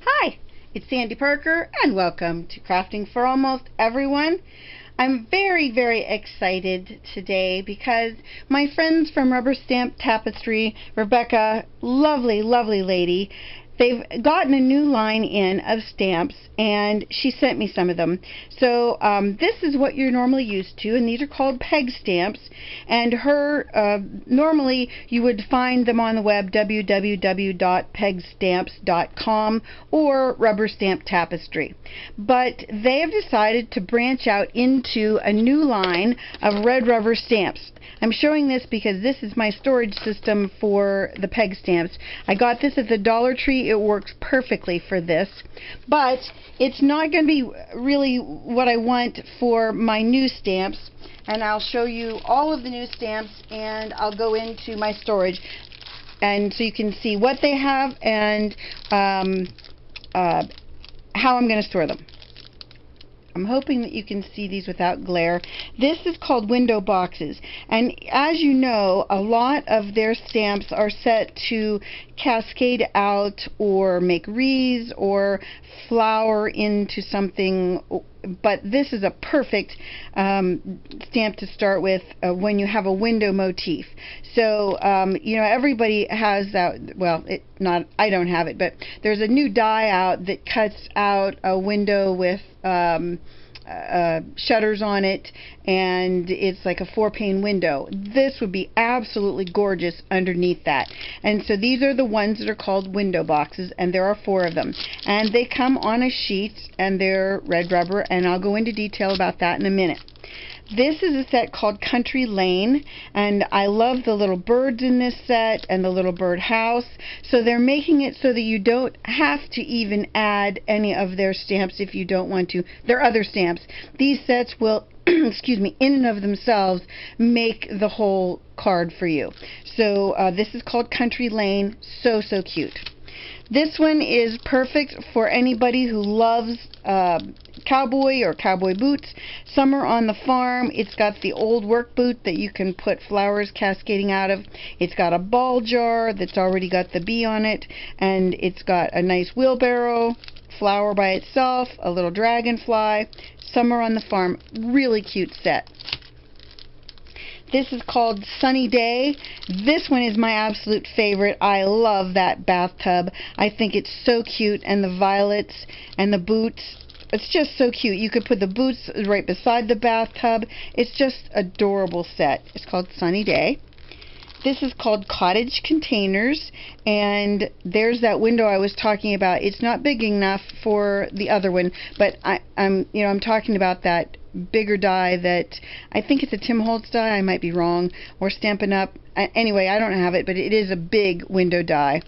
Hi, it's Sandy Parker and welcome to Crafting for Almost Everyone. I'm very excited today because my friends from Rubber Stamp Tapestry, Rebecca, lovely lady, they've gotten a new line in of stamps and she sent me some of them. So this is what you're normally used to, and these are called peg stamps, and normally you would find them on the web, www.pegstamps.com or Rubber Stamp Tapestry. But they have decided to branch out into a new line of red rubber stamps. I'm showing this because this is my storage system for the peg stamps. I got this at the Dollar Tree. It works perfectly for this, but it's not going to be really what I want for my new stamps, and I'll show you all of the new stamps and I'll go into my storage, and so you can see what they have and how I'm going to store them. I'm hoping that you can see these without glare. This is called window boxes, and as you know, a lot of their stamps are set to cascade out or make wreaths or flower into something, but this is a perfect stamp to start with when you have a window motif. So you know, everybody has that. Well, I don't have it, but there's a new die out that cuts out a window with shutters on it, and it's like a 4-pane window. This would be absolutely gorgeous underneath that. And so these are the ones that are called window boxes, and there are 4 of them, and they come on a sheet and they're red rubber, and I'll go into detail about that in a minute. This is a set called Country Lane, and I love the little birds in this set and the little bird house. So they're making it so that you don't have to even add any of their stamps if you don't want to. Their other stamps. These sets will, excuse me, in and of themselves make the whole card for you. So this is called Country Lane. So cute. This one is perfect for anybody who loves cowboy or cowboy boots. Summer on the farm. It's got the old work boot that you can put flowers cascading out of. It's got a ball jar that's already got the bee on it, and it's got a nice wheelbarrow, flower by itself, a little dragonfly. Summer on the farm. Really cute set. This is called Sunny Day. This one is my absolute favorite. I love that bathtub. I think it's so cute, and the violets and the boots. It's just so cute. You could put the boots right beside the bathtub. It's just adorable set. It's called Sunny Day. This is called Cottage Containers, and there's that window I was talking about. It's not big enough for the other one, but I'm talking about that bigger die that I think it's a Tim Holtz die. I might be wrong, or Stampin' Up. Anyway, I don't have it, but it is a big window die.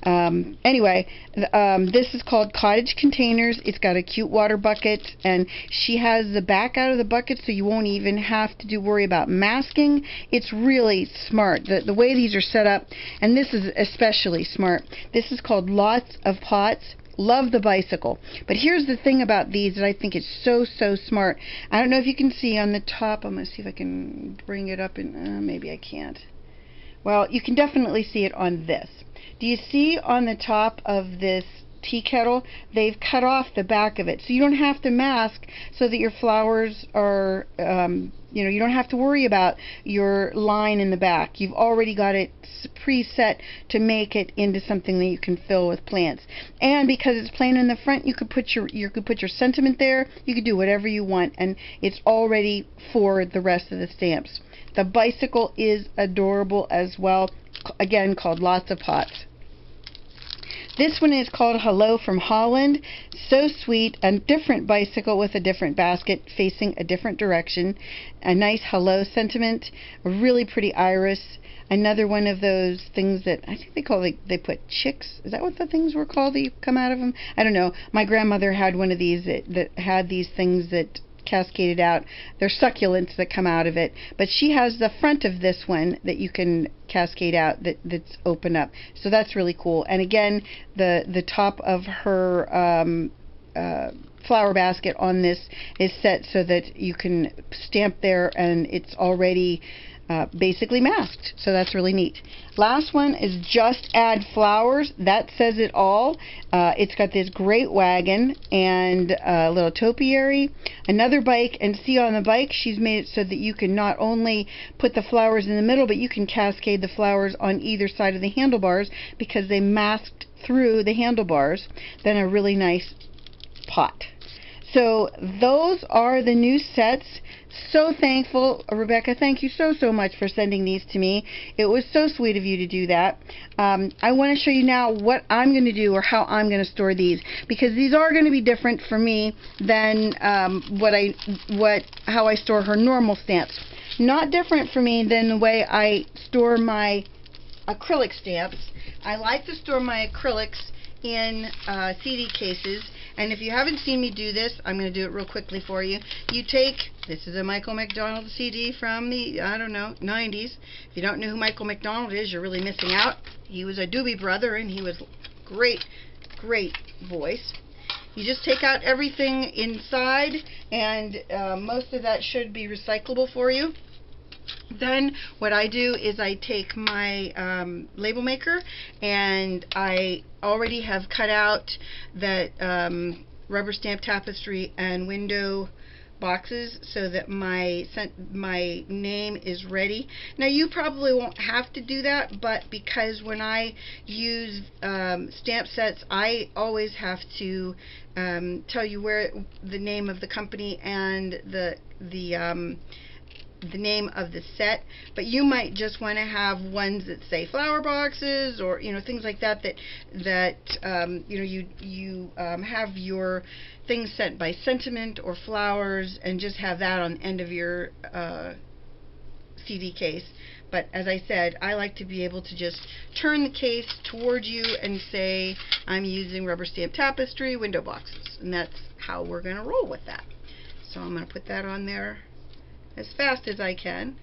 This is called Cottage Containers. It's got a cute water bucket, and she has the back out of the bucket so you won't even have to worry about masking. It's really smart, the way these are set up, and this is especially smart. This is called Lots of Pots. Love the bicycle. But here's the thing about these that I think is so smart. I don't know if you can see on the top. I'm going to see if I can bring it up, and maybe I can't. Well, you can definitely see it on this. Do you see on the top of this tea kettle, they've cut off the back of it, so you don't have to mask, so that your flowers are, you don't have to worry about your line in the back. You've already got it preset to make it into something that you can fill with plants. And because it's plain in the front, you could put your sentiment there. You could do whatever you want, and it's already for the rest of the stamps. The bicycle is adorable as well. Again, called Lots of Pots. This one is called Hello from Holland. So sweet. A different bicycle with a different basket facing a different direction. A nice hello sentiment. A really pretty iris. Another one of those things that I think they put chicks. Is that what the things were called that you come out of them? I don't know. My grandmother had one of these that had these things that cascaded out. They're succulents that come out of it, but she has the front of this one that you can cascade out, that's open up, so that's really cool. And again, the top of her flower basket on this is set so that you can stamp there, and it's already basically masked. So that's really neat. Last one is just add flowers. That says it all. It's got this great wagon and a little topiary, another bike, and see on the bike she's made it so that you can not only put the flowers in the middle, but you can cascade the flowers on either side of the handlebars because they masked through the handlebars. Then a really nice pot. So those are the new sets. So thankful, Rebecca. Thank you so much for sending these to me. It was so sweet of you to do that. I want to show you now what I'm going to do, or how I'm going to store these, because these are going to be different for me than how I store her normal stamps. Not different for me than the way I store my acrylic stamps. I like to store my acrylics in CD cases. And if you haven't seen me do this, I'm going to do it real quickly for you. You take, this is a Michael McDonald CD from the, I don't know, 90s. If you don't know who Michael McDonald is, you're really missing out. He was a Doobie Brother, and he was great voice. You just take out everything inside, and most of that should be recyclable for you. Then what I do is I take my label maker, and I already have cut out that Rubber Stamp Tapestry and window boxes so that my name is ready. Now you probably won't have to do that, but because when I use stamp sets, I always have to tell you where the name of the company and the name of the set, but you might just want to have ones that say flower boxes, or things like that you have your things sent by sentiment or flowers, and just have that on the end of your CD case. But as I said, I like to be able to just turn the case towards you and say I'm using Rubber Stamp Tapestry window boxes, and that's how we're going to roll with that. So I'm going to put that on there as fast as I can.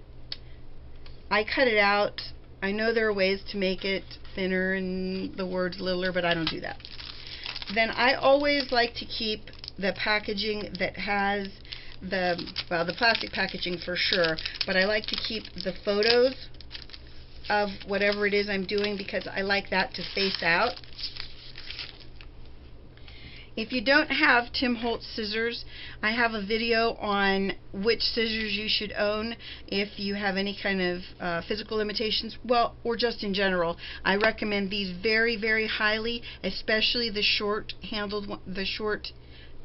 I cut it out. I know there are ways to make it thinner and the words littler, but I don't do that. Then I always like to keep the packaging that has the plastic packaging for sure, but I like to keep the photos of whatever it is I'm doing because I like that to face out. If you don't have Tim Holtz scissors, I have a video on which scissors you should own if you have any kind of physical limitations, well, or just in general. I recommend these very highly, especially the short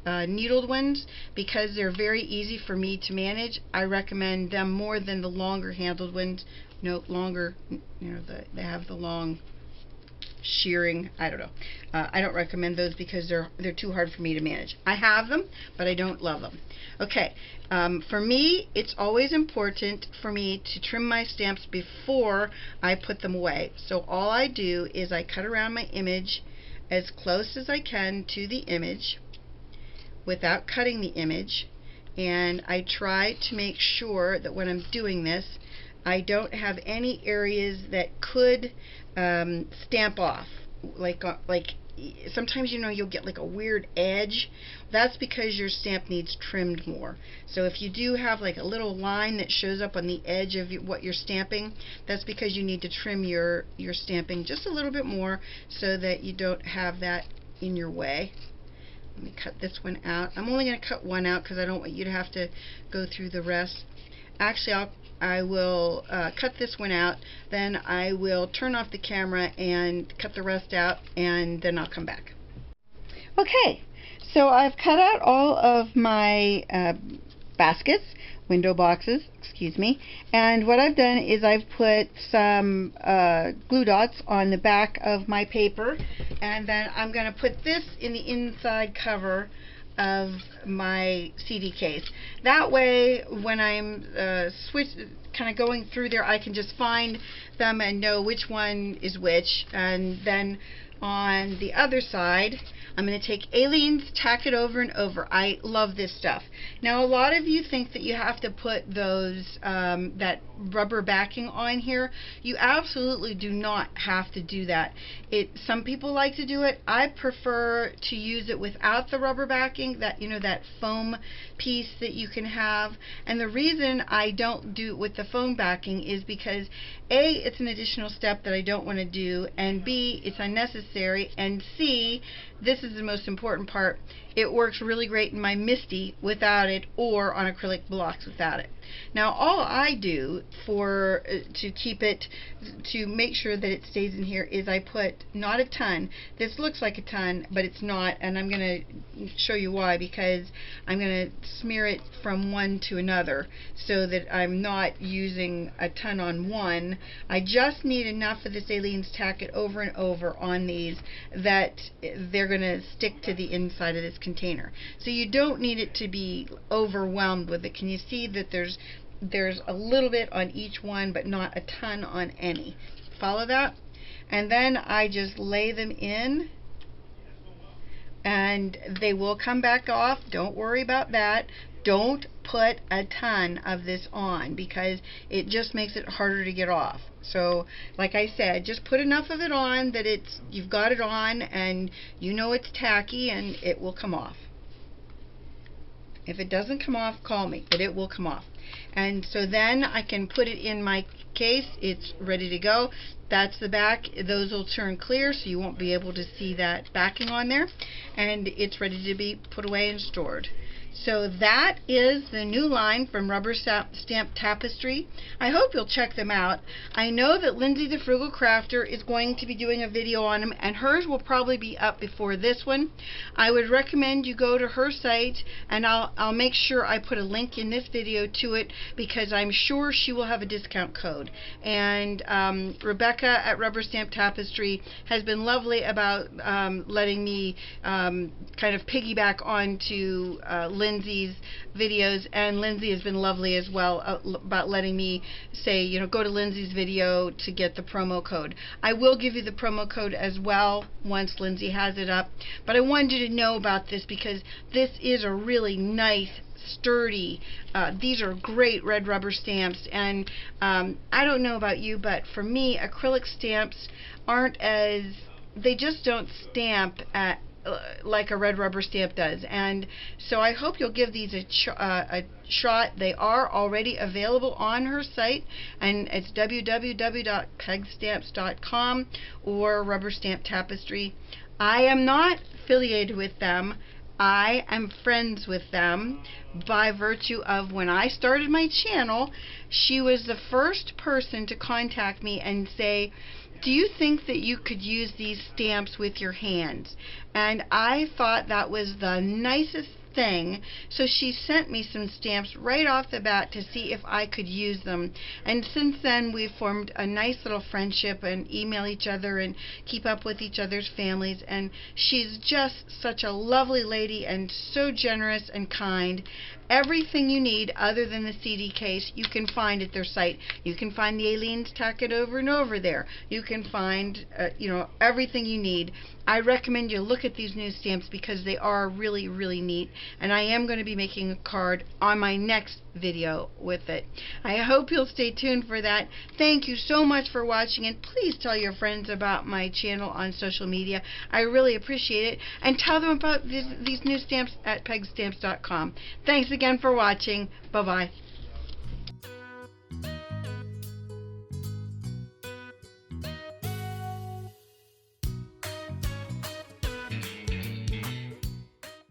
needled ones, because they're very easy for me to manage. I recommend them more than the longer handled ones. No, longer, they have the long shearing, I don't know. I don't recommend those because they're too hard for me to manage. I have them, but I don't love them. Okay, for me, it's always important for me to trim my stamps before I put them away. So all I do is I cut around my image as close as I can to the image without cutting the image, and I try to make sure that when I'm doing this, I don't have any areas that could stamp off, like sometimes you'll get like a weird edge. That's because your stamp needs trimmed more. So if you do have like a little line that shows up on the edge of what you're stamping, that's because you need to trim your stamping just a little bit more so that you don't have that in your way. Let me cut this one out. I'm only going to cut one out because I don't want you to have to go through the rest. Actually, I will cut this one out, then I will turn off the camera and cut the rest out, and then I'll come back. Okay, so I've cut out all of my baskets, window boxes, excuse me, and what I've done is I've put some glue dots on the back of my paper, and then I'm going to put this in the inside cover of my CD case. That way, when I'm kind of going through there, I can just find them and know which one is which. And then on the other side, I'm going to take Aliens, tack it over and over. I love this stuff. Now, a lot of you think that you have to put those that rubber backing on here. You absolutely do not have to do that. Some people like to do it. I prefer to use it without the rubber backing, that, you know, that foam piece that you can have. And the reason I don't do it with the foam backing is because A, it's an additional step that I don't want to do, and B, it's unnecessary, and C, this is the most important part, it works really great in my MISTI without it, or on acrylic blocks without it. Now, all I do to keep it, to make sure that it stays in here, is I put not a ton. This looks like a ton, but it's not, and I'm going to show you why, because I'm going to smear it from one to another so that I'm not using a ton on one. I just need enough of this Aliens tack it over and over on these that they're going to stick to the inside of this container. So you don't need it to be overwhelmed with it. Can you see that there's a little bit on each one, but not a ton on any? Follow that? And then I just lay them in, and they will come back off. Don't worry about that. Don't put a ton of this on, because it just makes it harder to get off. So, like I said, just put enough of it on that you've got it on and you know it's tacky, and it will come off. If it doesn't come off, call me, but it will come off. And so then I can put it in my case. It's ready to go. That's the back. Those will turn clear, so you won't be able to see that backing on there. And it's ready to be put away and stored. So that is the new line from Rubber Stamp Tapestry. I hope you'll check them out. I know that Lindsay the Frugal Crafter is going to be doing a video on them, and hers will probably be up before this one. I would recommend you go to her site, and I'll make sure I put a link in this video to it, because I'm sure she will have a discount code. And Rebecca at Rubber Stamp Tapestry has been lovely about letting me kind of piggyback onto Lindsay's videos, and Lindsay has been lovely as well about letting me say, you know, go to Lindsay's video to get the promo code. I will give you the promo code as well once Lindsay has it up, but I wanted you to know about this because this is a really nice, sturdy, these are great red rubber stamps, and I don't know about you, but for me, acrylic stamps they just don't stamp like a red rubber stamp does. And so I hope you'll give these a shot. They are already available on her site, and it's www.pegstamps.com or Rubber Stamp Tapestry. I am not affiliated with them. I am friends with them by virtue of when I started my channel, she was the first person to contact me and say, do you think that you could use these stamps with your hands? And I thought that was the nicest thing, so she sent me some stamps right off the bat to see if I could use them. And since then we've formed a nice little friendship and email each other and keep up with each other's families, and she's just such a lovely lady and so generous and kind. Everything you need other than the CD case you can find at their site. You can find the Aliens tack it over and over there. You can find you know, everything you need. I recommend you look at these new stamps because they are really, really neat, and I am going to be making a card on my next video with it. I hope you'll stay tuned for that. Thank you so much for watching, and please tell your friends about my channel on social media. I really appreciate it, and tell them about these new stamps at pegstamps.com. Thanks again for watching. Bye-bye.